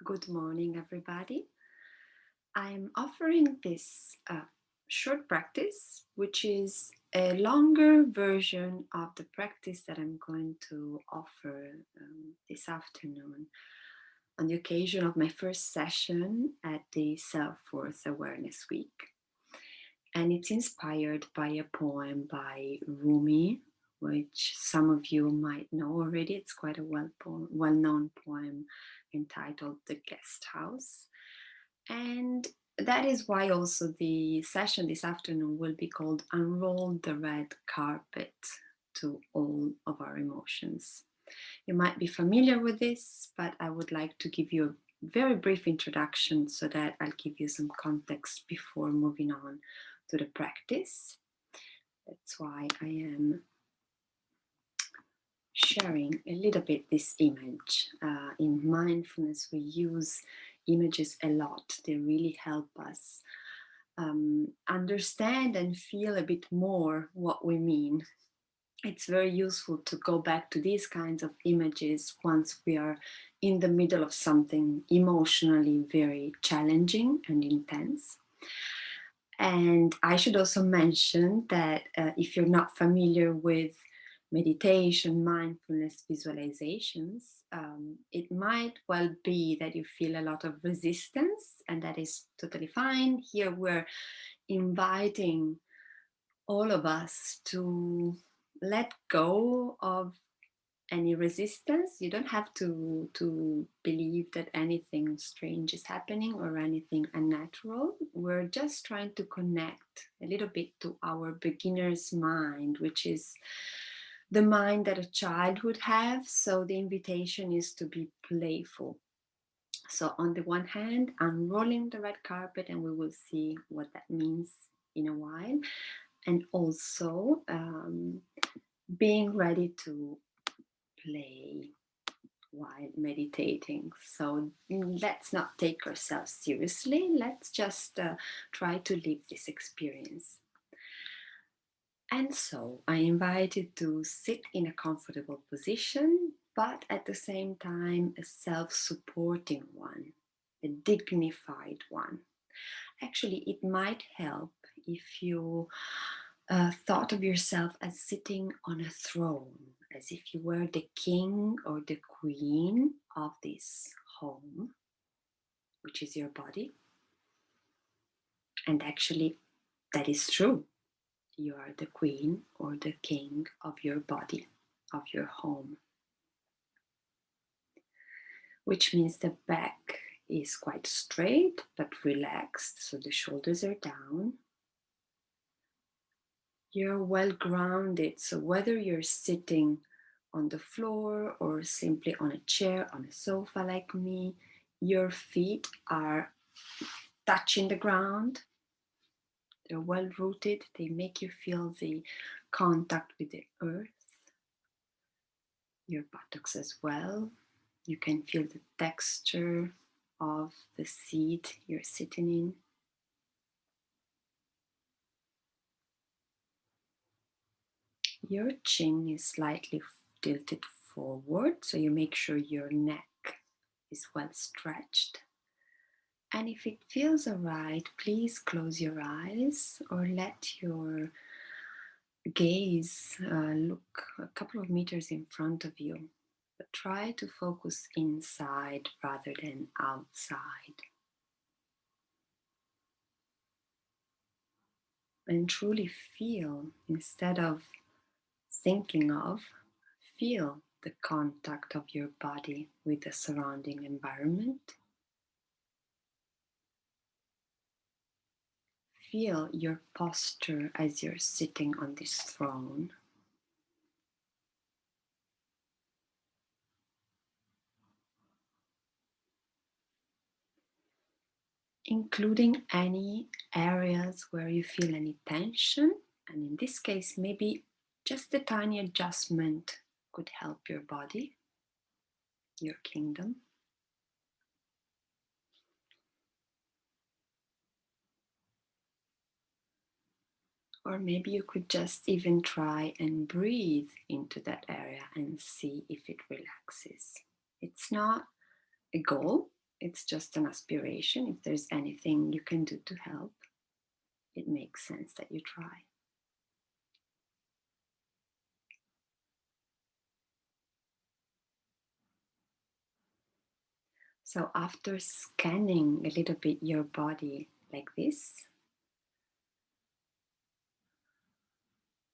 Good morning, everybody. I'm offering this short practice, which is a longer version of the practice that I'm going to offer this afternoon on the occasion of my first session at the Self-Worth Awareness Week. And it's inspired by a poem by Rumi, which some of you might know already. It's quite a well-known poem entitled The Guesthouse. And that is why also the session this afternoon will be called Unroll the Red Carpet to All of Our Emotions. You might be familiar with this, but I would like to give you a very brief introduction so that I'll give you some context before moving on to the practice. That's why I am sharing a little bit this image. In mindfulness, we use images a lot. They really help us understand and feel a bit more what we mean. It's very useful to go back to these kinds of images once we are in the middle of something emotionally very challenging and intense. And I should also mention that if you're not familiar with meditation, mindfulness, visualizations, it might well be that you feel a lot of resistance, and that is totally fine. Here we're inviting all of us to let go of any resistance. You don't have to believe that anything strange is happening or anything unnatural. We're just trying to connect a little bit to our beginner's mind, which is the mind that a child would have. So the invitation is to be playful. So on the one hand, unrolling the red carpet, and we will see what that means in a while, and also being ready to play while meditating. So let's not take ourselves seriously. Let's just try to live this experience. And so I invite you to sit in a comfortable position, but at the same time, a self-supporting one, a dignified one. Actually, it might help if you thought of yourself as sitting on a throne, as if you were the king or the queen of this home, which is your body. And actually, that is true. You are the queen or the king of your body, of your home, which means the back is quite straight but relaxed, so the shoulders are down. You're well grounded, so whether you're sitting on the floor or simply on a chair, on a sofa like me, your feet are touching the ground. They're well rooted. They make you feel the contact with the earth. Your buttocks as well. You can feel the texture of the seat you're sitting in. Your chin is slightly tilted forward, so you make sure your neck is well stretched. And if it feels alright, please close your eyes or let your gaze look a couple of meters in front of you. But try to focus inside rather than outside. And truly feel, instead of thinking of, feel the contact of your body with the surrounding environment. Feel your posture as you're sitting on this throne. Including any areas where you feel any tension. And in this case, maybe just a tiny adjustment could help your body, your kingdom. Or maybe you could just even try and breathe into that area and see if it relaxes. It's not a goal, It's just an aspiration. If there's anything you can do to help, it makes sense that you try. So after scanning a little bit your body like this,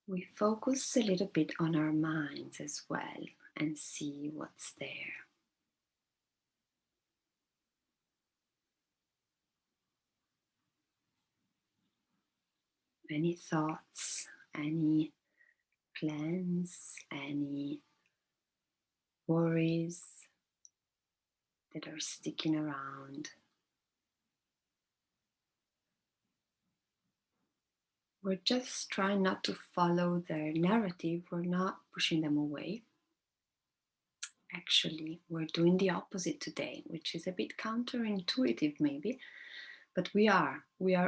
we focus a little bit on our minds as well and see what's there. Any thoughts, any plans, any worries that are sticking around. We're just trying not to follow their narrative, we're not pushing them away. Actually, we're doing the opposite today, which is a bit counterintuitive maybe, but we are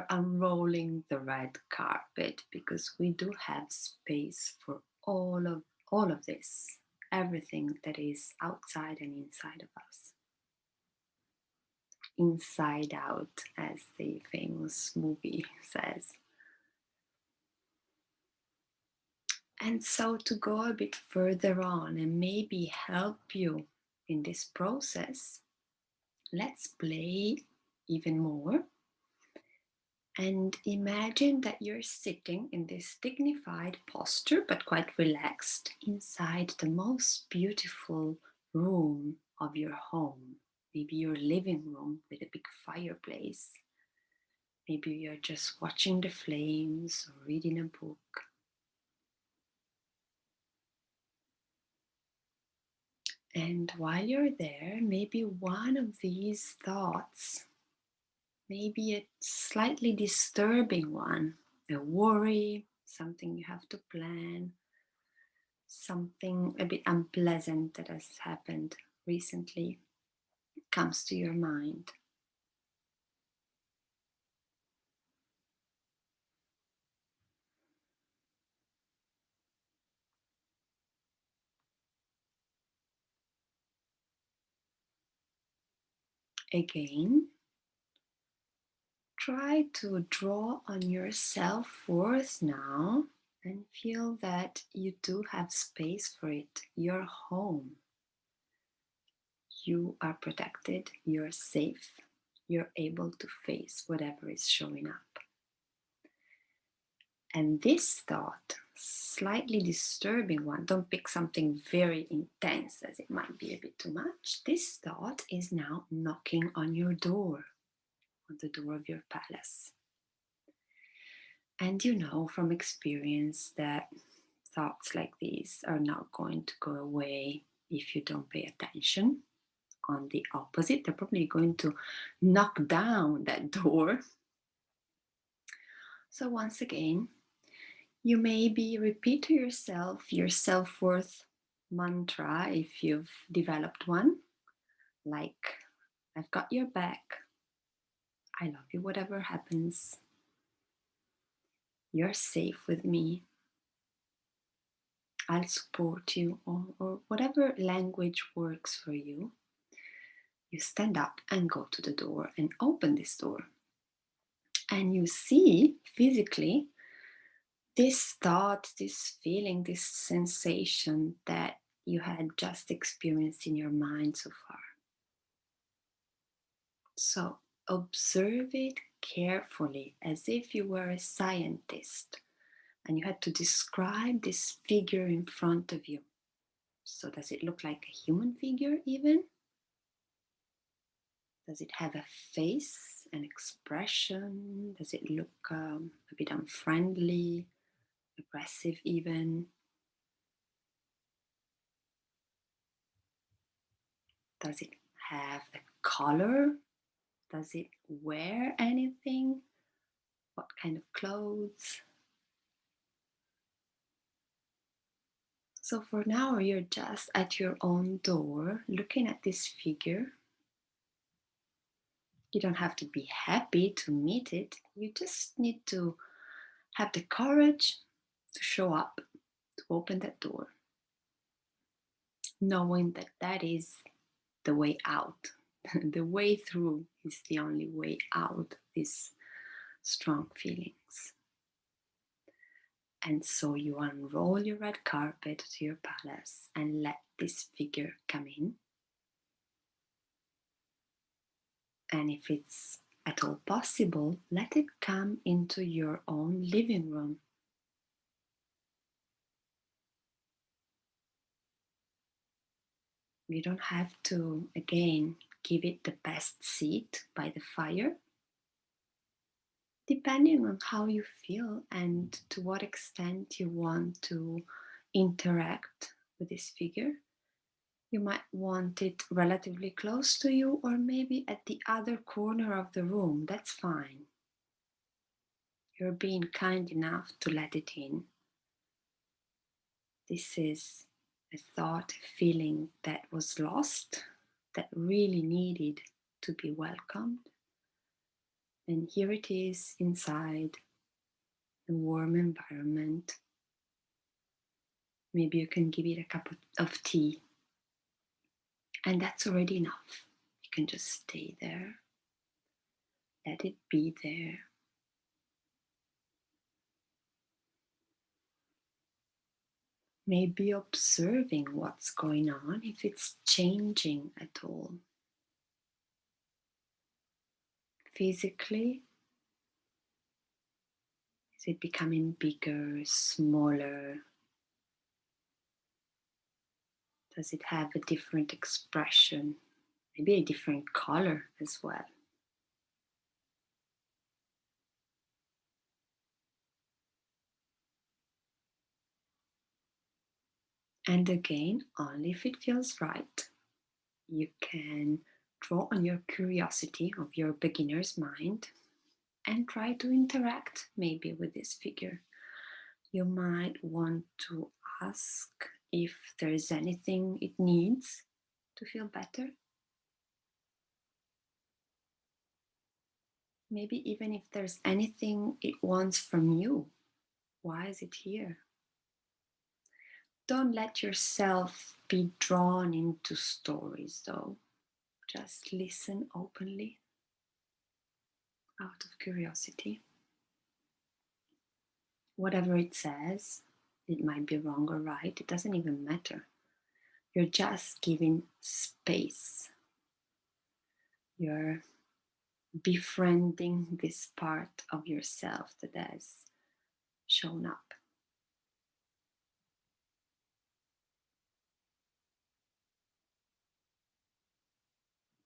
unrolling the red carpet because we do have space for all of this, everything that is outside and inside of us. Inside out, as the famous movie says. And so, to go a bit further on and maybe help you in this process, let's play even more and imagine that you're sitting in this dignified posture but quite relaxed inside the most beautiful room of your home. Maybe your living room with a big fireplace. Maybe you're just watching the flames or reading a book. And while you're there, maybe one of these thoughts, maybe a slightly disturbing one, a worry, something you have to plan, something a bit unpleasant that has happened recently, comes to your mind. Again, try to draw on your self-worth now and feel that you do have space for it. Your home. You are protected, you're safe, you're able to face whatever is showing up. And this thought, slightly disturbing one, don't pick something very intense as it might be a bit too much. This thought is now knocking on your door, on the door of your palace. And you know from experience that thoughts like these are not going to go away if you don't pay attention. On the opposite, they're probably going to knock down that door. So once again, you maybe repeat to yourself your self-worth mantra if you've developed one, like, I've got your back, I love you whatever happens, you're safe with me, I'll support you, or whatever language works for you. You stand up and go to the door and open this door. And you see physically this thought, this feeling, this sensation that you had just experienced in your mind so far. So observe it carefully as if you were a scientist and you had to describe this figure in front of you. So does it look like a human figure even? Does it have a face, an expression? Does it look a bit unfriendly, aggressive even? Does it have a color? Does it wear anything? What kind of clothes? So for now, you're just at your own door looking at this figure. You don't have to be happy to meet it. You just need to have the courage to show up, to open that door, knowing that that is the way out. The way through is the only way out of these strong feelings. And so you unroll your red carpet to your palace and let this figure come in. And if it's at all possible, let it come into your own living room. You don't have to, again, give it the best seat by the fire. Depending on how you feel and to what extent you want to interact with this figure, you might want it relatively close to you or maybe at the other corner of the room. That's fine. You're being kind enough to let it in. This is a thought, a feeling that was lost, that really needed to be welcomed. And here it is inside a warm environment. Maybe you can give it a cup of tea, and that's already enough. You can just stay there, let it be there. Maybe observing what's going on, if it's changing at all. Physically, is it becoming bigger, smaller? Does it have a different expression? Maybe a different color as well. And again, only if it feels right. You can draw on your curiosity of your beginner's mind and try to interact maybe with this figure. You might want to ask if there's anything it needs to feel better. Maybe even if there's anything it wants from you. Why is it here? Don't let yourself be drawn into stories though. Just listen openly out of curiosity. Whatever it says, it might be wrong or right, it doesn't even matter. You're just giving space. You're befriending this part of yourself that has shown up.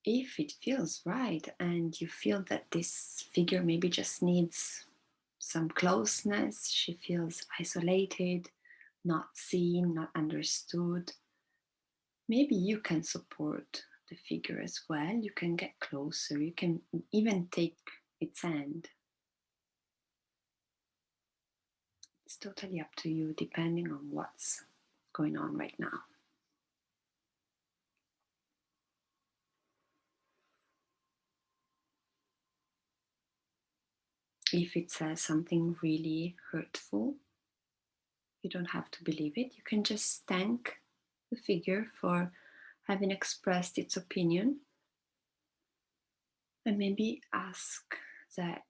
If it feels right and you feel that this figure maybe just needs some closeness, she feels isolated, not seen, not understood, maybe you can support the figure as well. You can get closer, you can even take its hand. It's totally up to you, depending on what's going on right now. If it says something really hurtful, you don't have to believe it. You can just thank the figure for having expressed its opinion and maybe ask that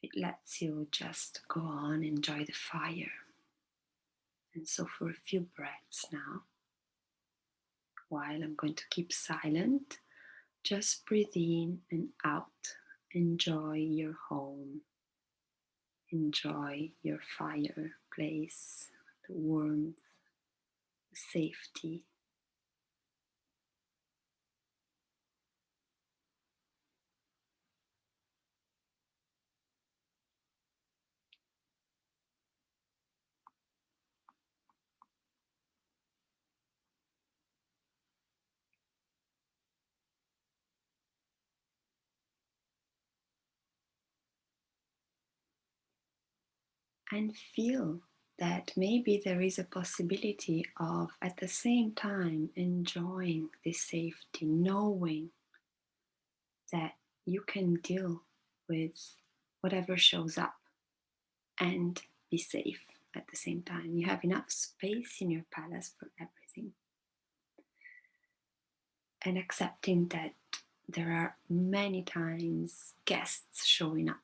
it lets you just go on, enjoy the fire. And so, for a few breaths now, while I'm going to keep silent, just breathe in and out. Enjoy your home. Enjoy your fireplace, the warmth, the safety. And feel that maybe there is a possibility of, at the same time, enjoying this safety, knowing that you can deal with whatever shows up and be safe at the same time. You have enough space in your palace for everything. And accepting that there are many times guests showing up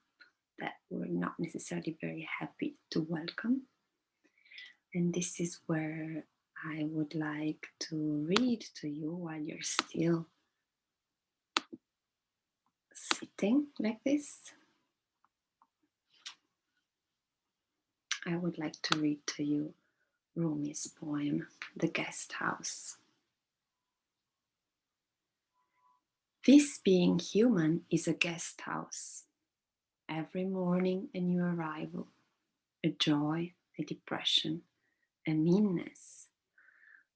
that we're not necessarily very happy to welcome. And this is where I would like to read to you while you're still sitting like this. I would like to read to you Rumi's poem, The Guesthouse. This being human is a guest house. Every morning a new arrival, a joy, a depression, a meanness.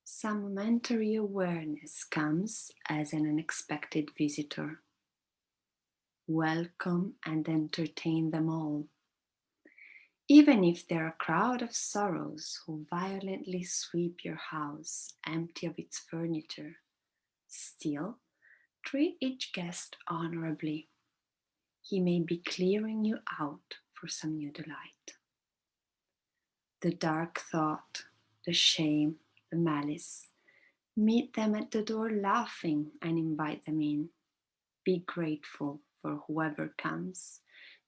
Some momentary awareness comes as an unexpected visitor. Welcome and entertain them all. Even if they're a crowd of sorrows who violently sweep your house empty of its furniture, still treat each guest honorably. He may be clearing you out for some new delight. The dark thought, the shame, the malice, meet them at the door laughing and invite them in. Be grateful for whoever comes,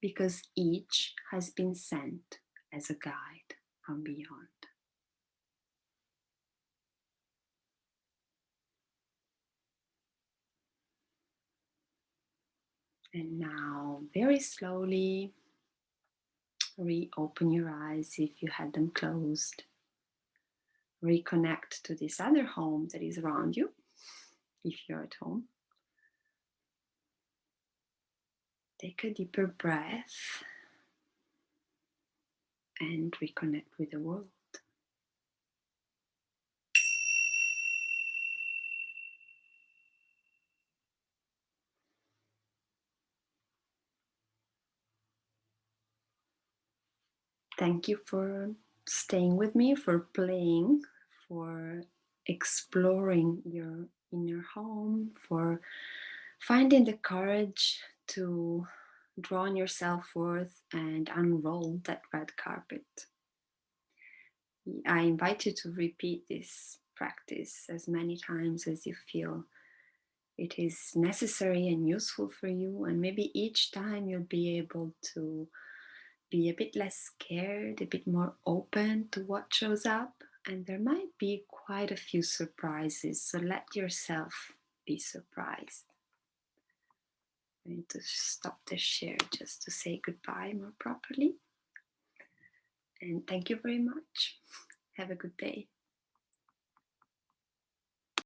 because each has been sent as a guide from beyond. And now, very slowly, reopen your eyes if you had them closed. Reconnect to this other home that is around you, if you're at home. Take a deeper breath and reconnect with the world. Thank you for staying with me, for playing, for exploring your inner home, for finding the courage to draw on your self-worth and unroll that red carpet. I invite you to repeat this practice as many times as you feel it is necessary and useful for you, and maybe each time you'll be able to be a bit less scared, a bit more open to what shows up, and there might be quite a few surprises, so let yourself be surprised. I need to stop the share just to say goodbye more properly. And thank you very much. Have a good day.